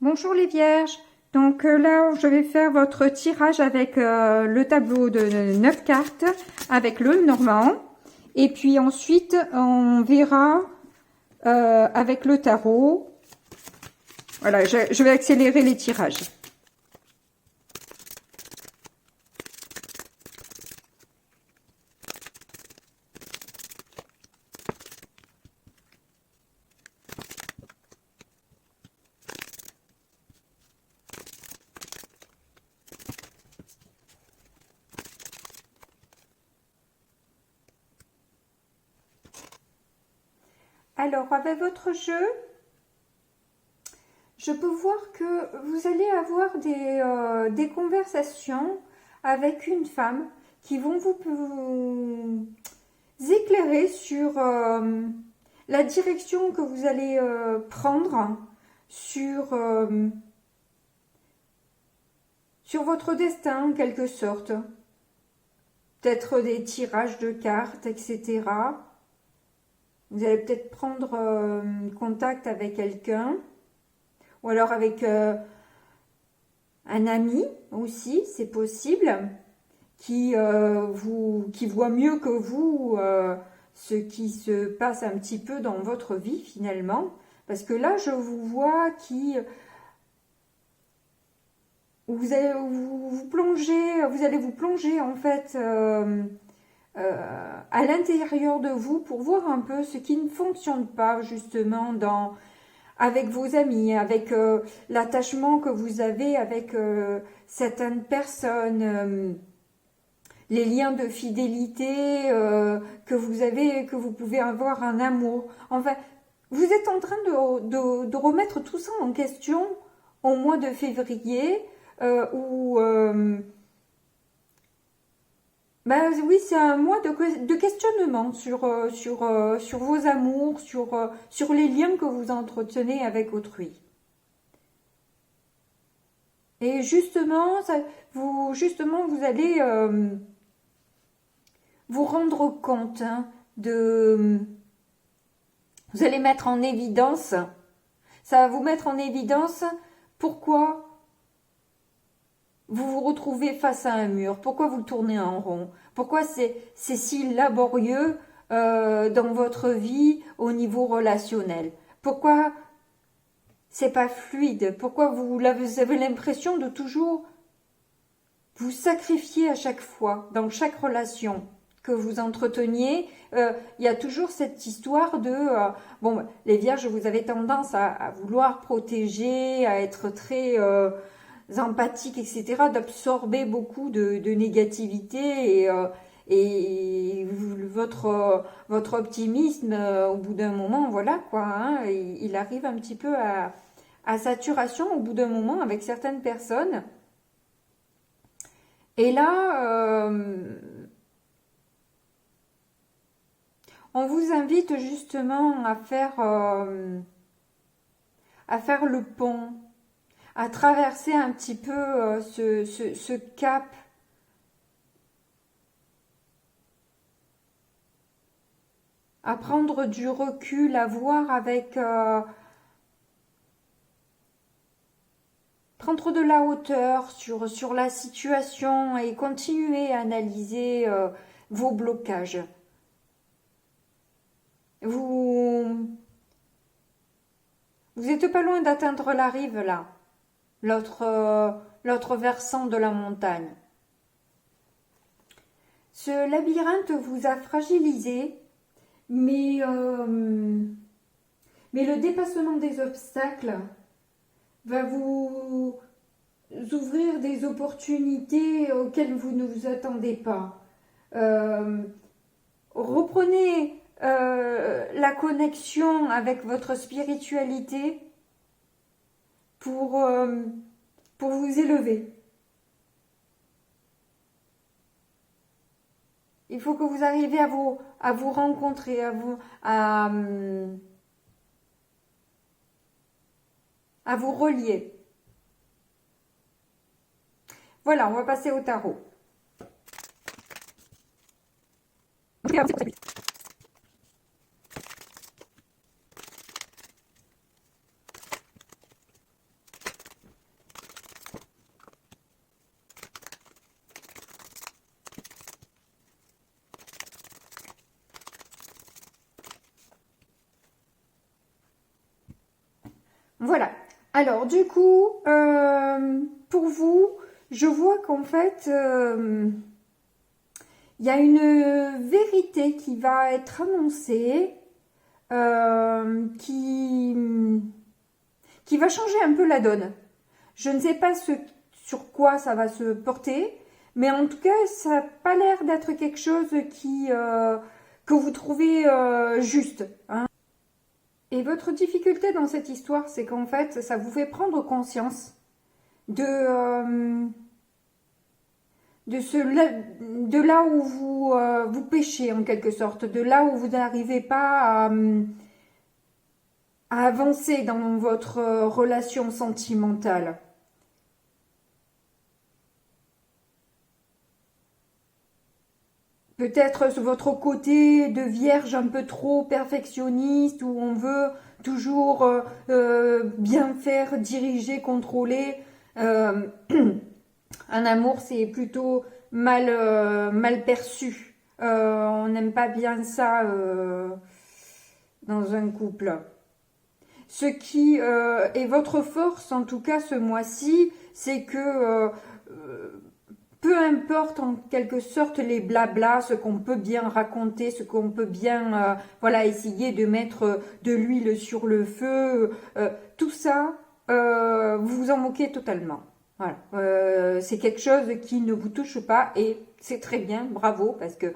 Bonjour les vierges, donc là je vais faire votre tirage avec le tableau de 9 cartes avec le normand et puis ensuite on verra avec le tarot. Voilà, je vais accélérer les tirages. Alors, avec votre jeu, je peux voir que vous allez avoir des conversations avec une femme qui vont vous éclairer sur la direction que vous allez prendre sur votre destin en quelque sorte. Peut-être des tirages de cartes, etc. Vous allez peut-être prendre contact avec quelqu'un, ou alors avec un ami aussi, c'est possible, qui voit mieux que vous ce qui se passe un petit peu dans votre vie finalement. Parce que là, je vous vois vous allez vous plonger en fait à l'intérieur de vous pour voir un peu ce qui ne fonctionne pas justement avec vos amis, avec l'attachement que vous avez avec certaines personnes, les liens de fidélité que vous pouvez avoir en amour. Enfin, vous êtes en train de remettre tout ça en question au mois de février où oui, c'est un mois de questionnement sur vos amours, sur les liens que vous entretenez avec autrui. Et justement, vous allez vous rendre compte vous allez mettre en évidence, ça va vous mettre en évidence pourquoi vous vous retrouvez face à un mur, pourquoi vous tournez en rond, pourquoi c'est si laborieux dans votre vie au niveau relationnel, pourquoi c'est pas fluide, pourquoi vous avez l'impression de toujours vous sacrifier à chaque fois, dans chaque relation que vous entreteniez, il y a toujours cette histoire de les vierges, vous avez tendance à vouloir protéger, à être très empathique, etc., d'absorber beaucoup de négativité et votre optimisme au bout d'un moment, voilà quoi, il arrive un petit peu à saturation au bout d'un moment avec certaines personnes. Et là, on vous invite justement à faire le pont, à traverser un petit peu ce cap à prendre du recul, à voir avec prendre de la hauteur sur la situation et continuer à analyser vos blocages. Vous êtes pas loin d'atteindre la rive là, l'autre versant de la montagne. Ce labyrinthe vous a fragilisé, mais le dépassement des obstacles va vous ouvrir des opportunités auxquelles vous ne vous attendez pas. Reprenez la connexion avec votre spiritualité pour vous élever. Il faut que vous arriviez à vous rencontrer, à vous relier. Voilà, on va passer au tarot. Voilà. Alors, du coup, pour vous, je vois qu'en fait, il y a une vérité qui va être annoncée, qui va changer un peu la donne. Je ne sais pas sur quoi ça va se porter, mais en tout cas, ça n'a pas l'air d'être quelque chose que vous trouvez juste, hein. Et votre difficulté dans cette histoire, c'est qu'en fait, ça vous fait prendre conscience de là où vous péchez en quelque sorte, de là où vous n'arrivez pas à avancer dans votre relation sentimentale. Peut-être sur votre côté de vierge un peu trop perfectionniste, où on veut toujours bien faire, diriger, contrôler. Euh, un amour, c'est plutôt mal perçu. On n'aime pas bien ça dans un couple. Ce qui est votre force, en tout cas ce mois-ci, c'est que peu importe en quelque sorte les blablas, ce qu'on peut bien raconter, ce qu'on peut bien voilà, essayer de mettre de l'huile sur le feu, tout ça, vous vous en moquez totalement. Voilà. C'est quelque chose qui ne vous touche pas et c'est très bien, bravo, parce que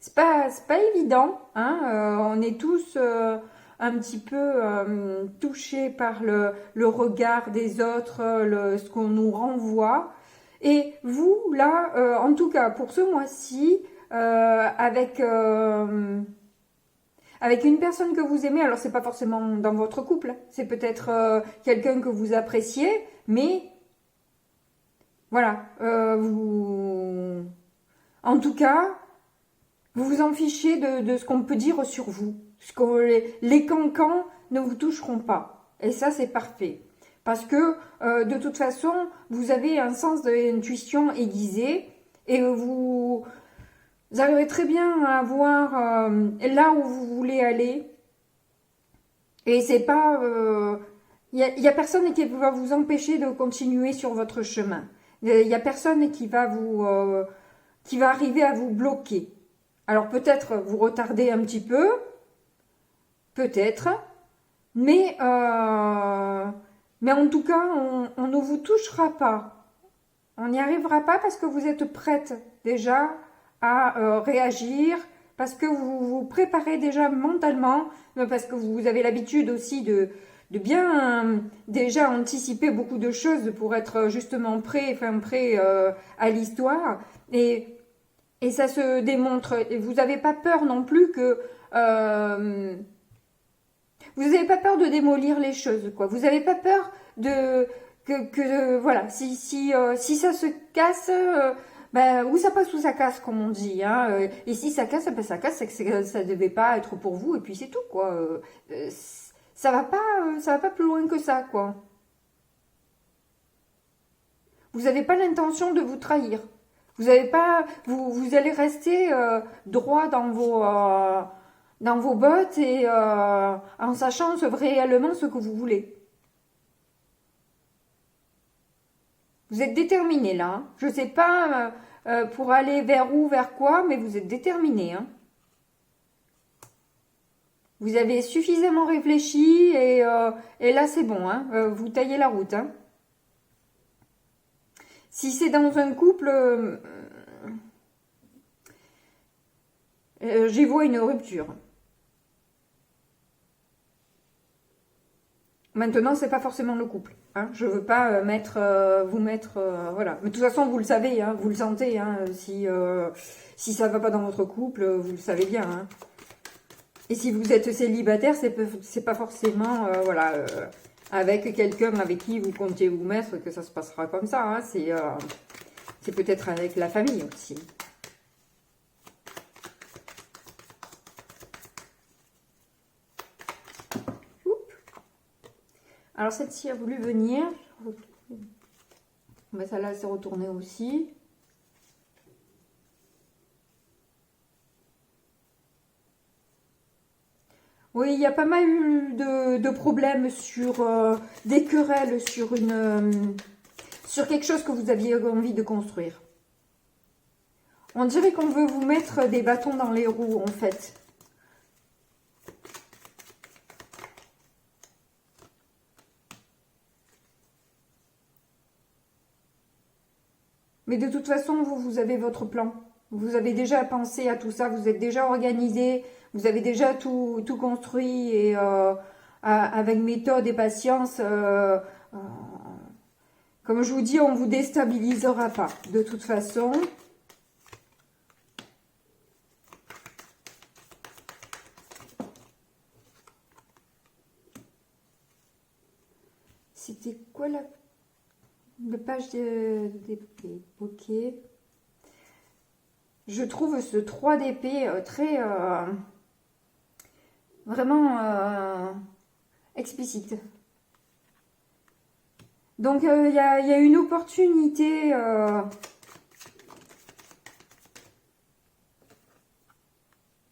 c'est pas évident, hein, on est tous un petit peu touchés par le regard des autres, ce qu'on nous renvoie. Et vous, là, en tout cas pour ce mois-ci, avec une personne que vous aimez, alors c'est pas forcément dans votre couple, c'est peut-être quelqu'un que vous appréciez, mais voilà, en tout cas, vous vous en fichez de ce qu'on peut dire sur vous. Les cancans ne vous toucheront pas. Et ça, c'est parfait. Parce que, de toute façon, vous avez un sens de l'intuition aiguisé et vous arriverez très bien à voir là où vous voulez aller. Et c'est pas... y a personne qui va vous empêcher de continuer sur votre chemin. Il y a personne qui va qui va arriver à vous bloquer. Alors peut-être vous retardez un petit peu, peut-être, mais en tout cas, on ne vous touchera pas. On n'y arrivera pas parce que vous êtes prête déjà à réagir, parce que vous vous préparez déjà mentalement, parce que vous avez l'habitude aussi de bien déjà anticiper beaucoup de choses pour être justement prêt à l'histoire. Et ça se démontre. Et vous n'avez pas peur non plus que... vous n'avez pas peur de démolir les choses, quoi. Vous n'avez pas peur voilà, si ça se casse, ben, ou ça passe ou ça casse, comme on dit, hein. Et si ça casse, ben, ça casse, c'est que ça ne devait pas être pour vous, et puis c'est tout, quoi. Ça va pas plus loin que ça, quoi. Vous n'avez pas l'intention de vous trahir. Vous avez pas, vous allez rester droit dans vos bottes et en sachant réellement ce que vous voulez. Vous êtes déterminé là, hein. Je ne sais pas pour aller vers où, vers quoi, mais vous êtes déterminé, hein. Vous avez suffisamment réfléchi et là c'est bon, hein. Vous taillez la route, hein. Si c'est dans un couple, j'y vois une rupture. Maintenant, c'est pas forcément le couple, hein. Je veux pas vous mettre, voilà. Mais de toute façon, vous le savez, hein, vous le sentez, hein, si ça va pas dans votre couple, vous le savez bien, hein. Et si vous êtes célibataire, c'est pas forcément, voilà, avec quelqu'un avec qui vous comptez vous mettre que ça se passera comme ça, hein. C'est peut-être avec la famille aussi. Alors, celle-ci a voulu venir. Ben, celle-là s'est retournée aussi. Oui, il y a pas mal eu de problèmes sur des querelles sur quelque chose que vous aviez envie de construire. On dirait qu'on veut vous mettre des bâtons dans les roues, en fait. Mais de toute façon, vous avez votre plan. Vous avez déjà pensé à tout ça, vous êtes déjà organisé, vous avez déjà tout construit et avec méthode et patience. Comme je vous dis, on ne vous déstabilisera pas. De toute façon, c'était quoi la page d'épée? Ok. Je trouve ce 3 d'épée très vraiment explicite. Donc il y a une opportunité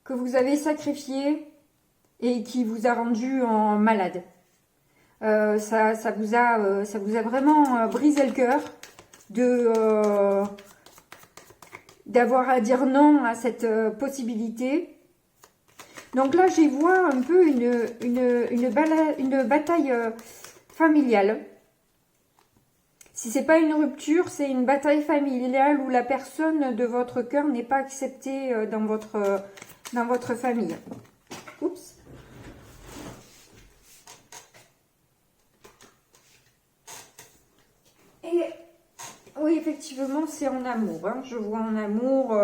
que vous avez sacrifiée et qui vous a rendu en malade. Ça vous a vraiment brisé le cœur d'avoir à dire non à cette possibilité. Donc là, j'y vois un peu une bataille familiale. Si c'est pas une rupture, c'est une bataille familiale où la personne de votre cœur n'est pas acceptée dans votre famille. Oups. Et oui, effectivement, c'est en amour. Hein. Je vois en amour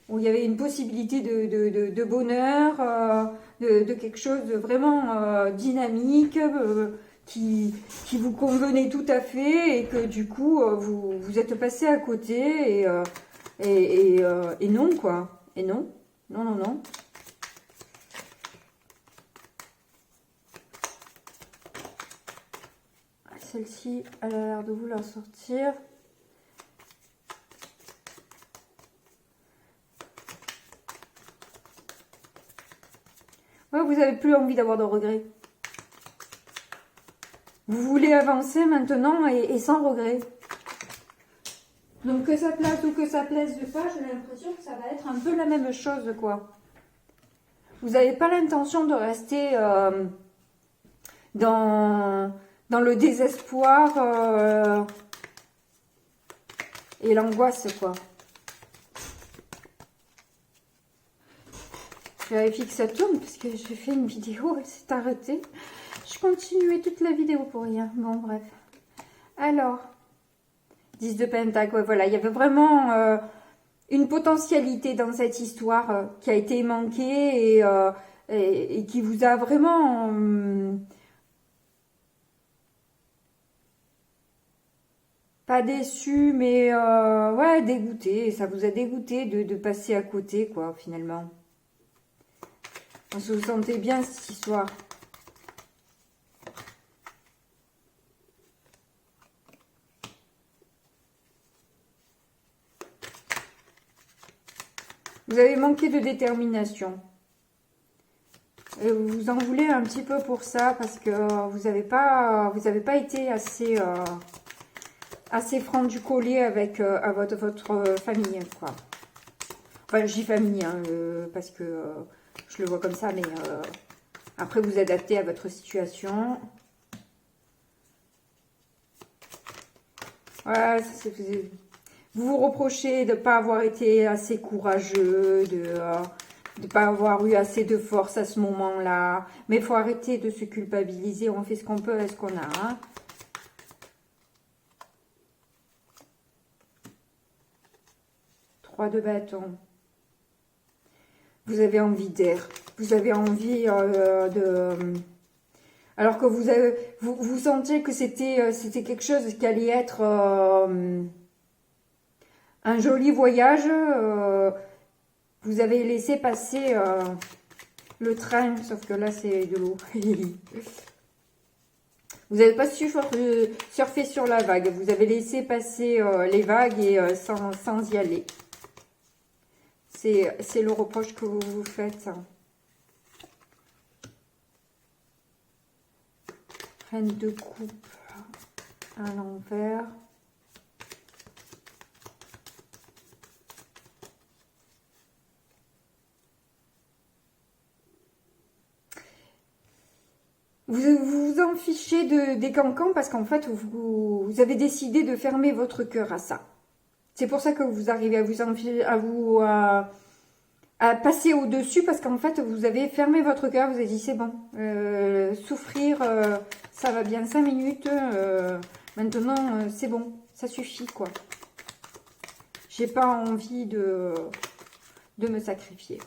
où il y avait une possibilité de bonheur, de quelque chose de vraiment dynamique, qui vous convenait tout à fait et que du coup, vous êtes passé à côté et non, quoi. Et non, non, non, non. Celle-ci, elle a l'air de vouloir sortir. Ouais, vous n'avez plus envie d'avoir de regrets. Vous voulez avancer maintenant et sans regret. Donc que ça plaise ou que ça plaise pas, j'ai l'impression que ça va être un peu la même chose, quoi. Vous n'avez pas l'intention de rester dans le désespoir et l'angoisse, quoi. Je vérifie que ça tourne parce que j'ai fait une vidéo, elle s'est arrêtée. Je continuais toute la vidéo pour rien. Bon, bref. Alors, 10 de Pentacle, ouais, voilà. Il y avait vraiment une potentialité dans cette histoire qui a été manquée et qui vous a vraiment... pas déçu, mais ouais, dégoûté. Ça vous a dégoûté de passer à côté, quoi, finalement. On se sentait bien, cette histoire. Vous avez manqué de détermination. Et vous en voulez un petit peu pour ça, parce que vous n'avez pas été assez... assez franc du collier avec votre famille, quoi. Enfin, je dis famille, hein, parce que je le vois comme ça, mais après vous adaptez à votre situation. Voilà, vous vous reprochez de ne pas avoir été assez courageux, de ne pas avoir eu assez de force à ce moment-là. Mais il faut arrêter de se culpabiliser, on fait ce qu'on peut avec ce qu'on a, hein. De bâton. Vous avez envie d'air. Vous avez envie alors que vous sentiez que c'était quelque chose qui allait être un joli voyage. Vous avez laissé passer le train, sauf que là c'est de l'eau. Vous n'avez pas su surfer sur la vague. Vous avez laissé passer les vagues et sans y aller. C'est le reproche que vous vous faites. Reine de coupe à l'envers. Vous vous en fichez des cancans parce qu'en fait, vous avez décidé de fermer votre cœur à ça. C'est pour ça que vous arrivez à passer au-dessus parce qu'en fait, vous avez fermé votre cœur. Vous avez dit, c'est bon, souffrir, ça va bien 5 minutes. Maintenant, c'est bon, ça suffit, quoi. J'ai pas envie de me sacrifier.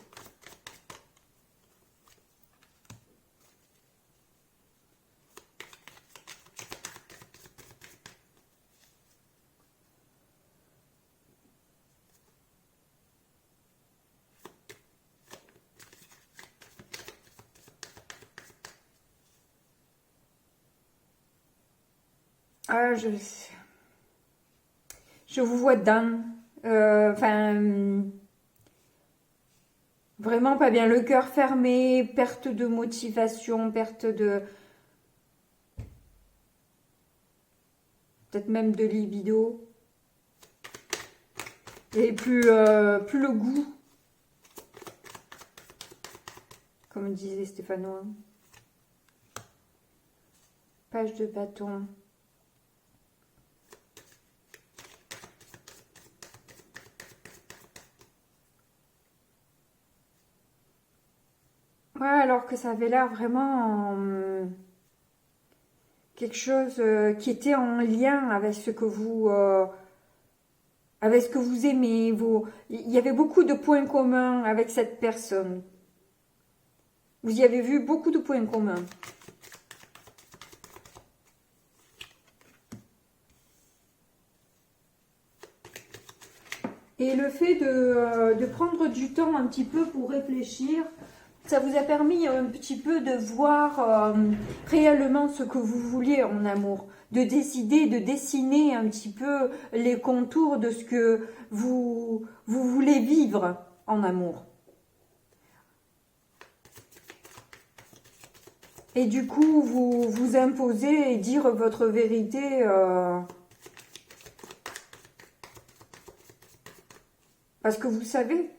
Ah, je vous vois dedans. Enfin, vraiment pas bien. Le cœur fermé, perte de motivation, perte de... peut-être même de libido. Et plus le goût. Comme disait Stéphanois. Page de bâton. Ouais, alors que ça avait l'air vraiment quelque chose qui était en lien avec ce que vous aimez. Il y avait beaucoup de points communs avec cette personne. Vous y avez vu beaucoup de points communs. Et le fait de prendre du temps un petit peu pour réfléchir, ça vous a permis un petit peu de voir réellement ce que vous vouliez en amour, de décider, de dessiner un petit peu les contours de ce que vous voulez vivre en amour. Et du coup, vous imposez et dire votre vérité parce que vous savez.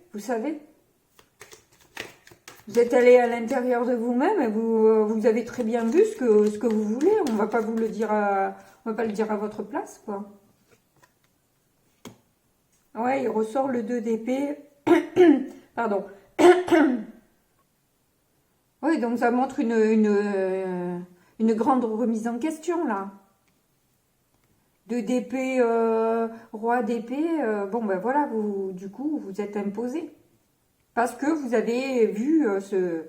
Vous êtes allé à l'intérieur de vous-même et vous avez très bien vu ce que vous voulez. On va pas vous le dire on va pas le dire à votre place, quoi. Ouais, il ressort le 2 d'épée. Pardon. Oui, donc ça montre une grande remise en question, là. 2 d'épée, roi d'épée. Bon, ben voilà, du coup, vous êtes imposé. Parce que vous avez vu ce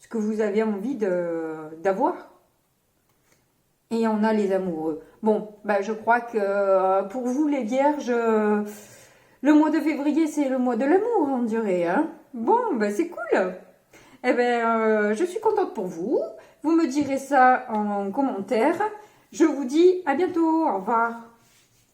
que vous avez envie d'avoir. Et on a les amoureux. Bon, bah, je crois que pour vous, les vierges, le mois de février, c'est le mois de l'amour, on dirait. Hein. Bon, bah, c'est cool. Eh bien, je suis contente pour vous. Vous me direz ça en commentaire. Je vous dis à bientôt. Au revoir.